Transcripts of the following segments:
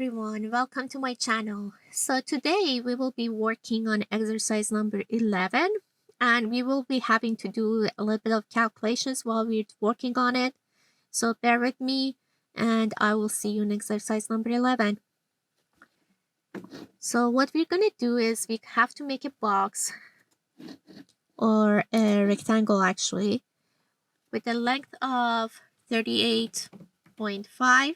everyone, welcome to my channel. So today we will be working on exercise number 11 and we will be having to do a little bit of calculations while we're working on it. So bear with me and I will see you in exercise number 11. So what we're going to do is we have to make a box or a rectangle actually with a length of 38.5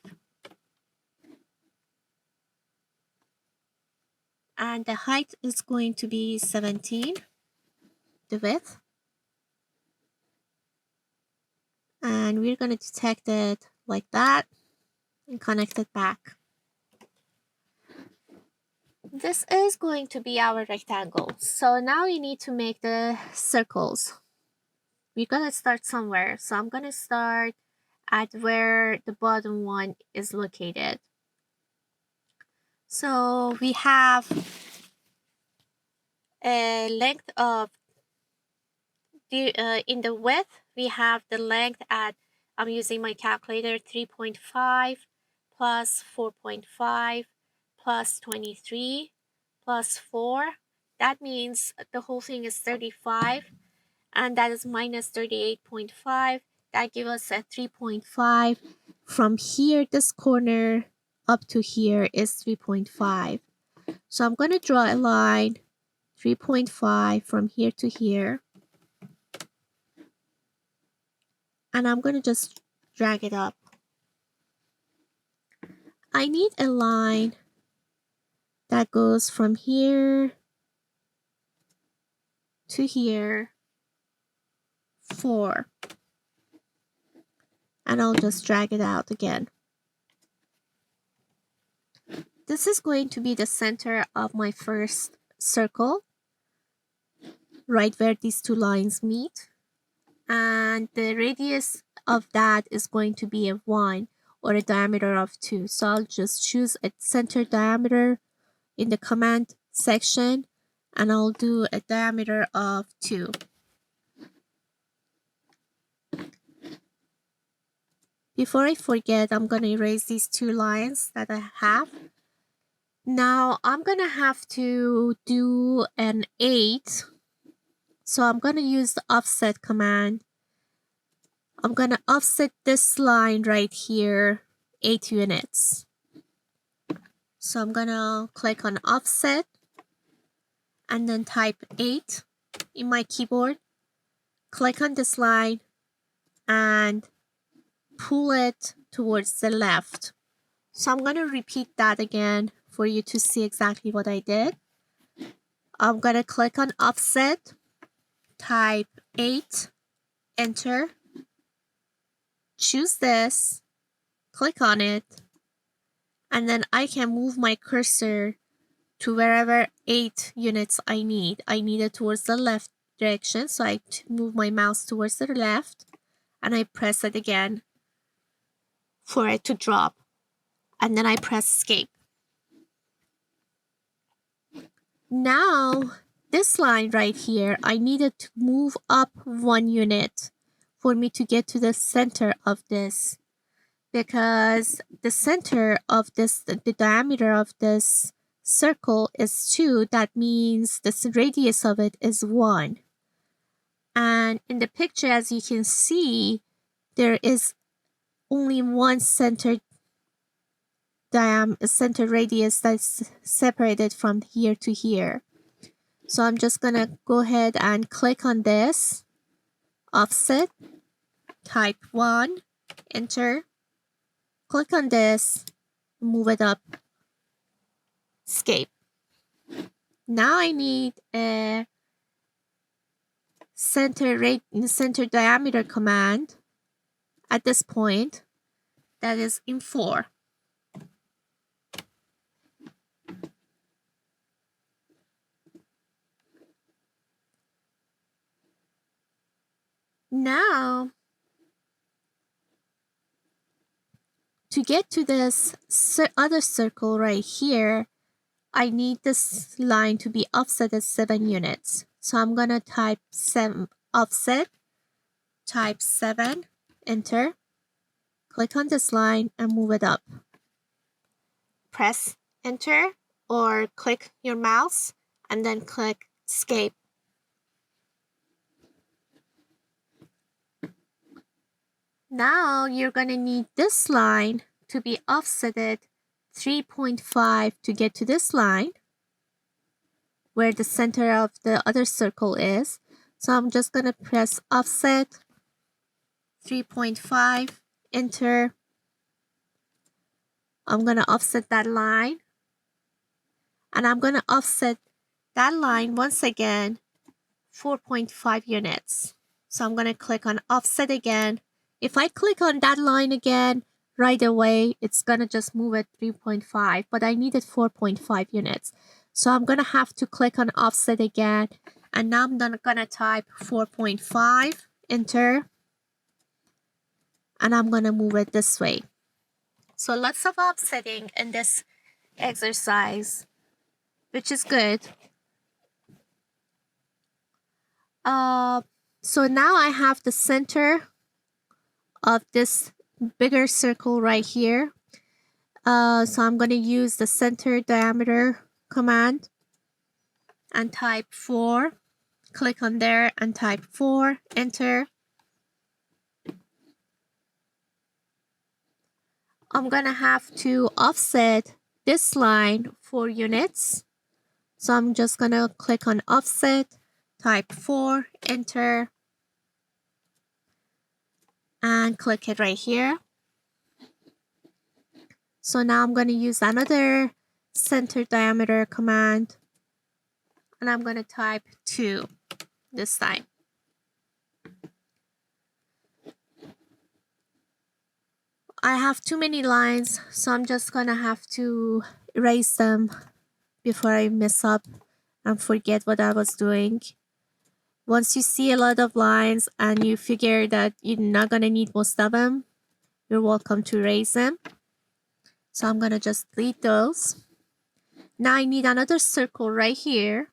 and the height is going to be 17, the width. And we're going to detect it like that and connect it back. This is going to be our rectangle. So now we need to make the circles. We're going to start somewhere. So I'm going to start at where the bottom one is located. So we have a length of, in the width, we have the length at, I'm using my calculator, 3.5 plus 4.5 plus 23 plus 4. That means the whole thing is 35, and that is minus 38.5. That gives us a 3.5. From here, this corner up to here is 3.5. So I'm going to draw a line 3.5 from here to here. And I'm going to just drag it up. I need a line that goes from here to here, 4. And I'll just drag it out again. This is going to be the center of my first circle, right where these two lines meet. And the radius of that is going to be a 1 or a diameter of 2. So I'll just choose a center diameter in the command section and I'll do a diameter of 2. Before I forget, I'm going to erase these two lines that I have. Now I'm going to have to do an 8. So I'm going to use the offset command. I'm going to offset this line right here 8 units. So I'm going to click on offset and then type 8 in my keyboard. Click on this line and pull it towards the left. So I'm going to repeat that again for you to see exactly what I did. I'm going to click on offset, type 8, enter, choose this, click on it, and then I can move my cursor to wherever 8 units I need. I need it towards the left direction, so I move my mouse towards the left and I press it again for it to drop, and then I press escape. Now this line right here, I needed to move up 1 unit for me to get to the center of this, because the center of this, the diameter of this circle is 2. That means the radius of it is 1. And in the picture, as you can see, there is only one center radius that's separated from here to here. So I'm just gonna go ahead and click on this, offset, type 1, enter, click on this, move it up, escape. Now I need a center diameter command at this point that is in 4. Now, to get to this other circle right here, I need this line to be offset at 7 units. So I'm going to type 7 offset, type 7, enter, click on this line and move it up. press enter or click your mouse and then click escape. Now you're going to need this line to be offsetted 3.5 to get to this line where the center of the other circle is. So I'm just going to press offset 3.5, enter. I'm going to offset that line. And I'm going to offset that line once again 4.5 units. So I'm going to click on offset again. If I click on that line again, right away, it's going to just move at 3.5, but I needed 4.5 units. So I'm going to have to click on offset again. And now I'm going to type 4.5, enter. And I'm going to move it this way. So lots of offsetting in this exercise, which is good. So now I have the center of this bigger circle right here. So I'm going to use the center diameter command and type 4. Click on there and type 4, enter. I'm going to have to offset this line 4 units. So I'm just going to click on offset, type 4, enter, and click it right here. So now I'm going to use another center diameter command, and I'm going to type 2 this time. I have too many lines, so I'm just going to have to erase them before I mess up and forget what I was doing. Once you see a lot of lines and you figure that you're not going to need most of them, you're welcome to erase them. So I'm going to just delete those. Now I need another circle right here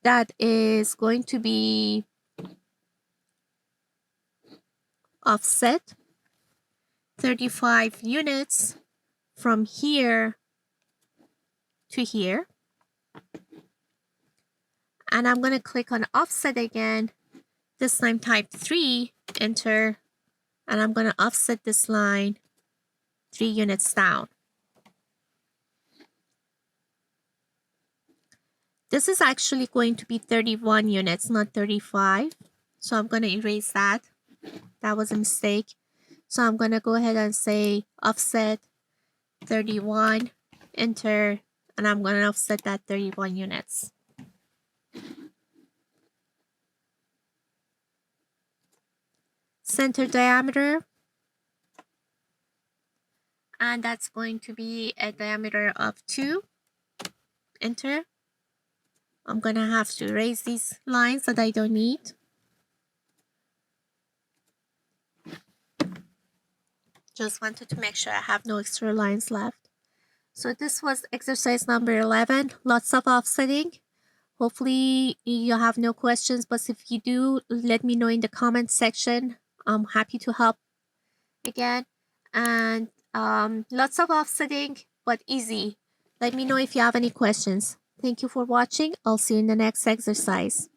that is going to be offset 35 units from here to here. And I'm going to click on offset again. This time type 3, enter, and I'm going to offset this line 3 units down. This is actually going to be 31 units, not 35. So I'm going to erase that. That was a mistake. So I'm going to go ahead and say offset 31, enter, and I'm going to offset that 31 units. Center diameter, and that's going to be a diameter of 2, enter. I'm going to have to erase these lines that I don't need. Just wanted to make sure I have no extra lines left. So this was exercise number 11, lots of offsetting. Hopefully you have no questions, but if you do, let me know in the comment section. I'm happy to help again. And lots of offsetting, but easy. Let me know if you have any questions. Thank you for watching. I'll see you in the next exercise.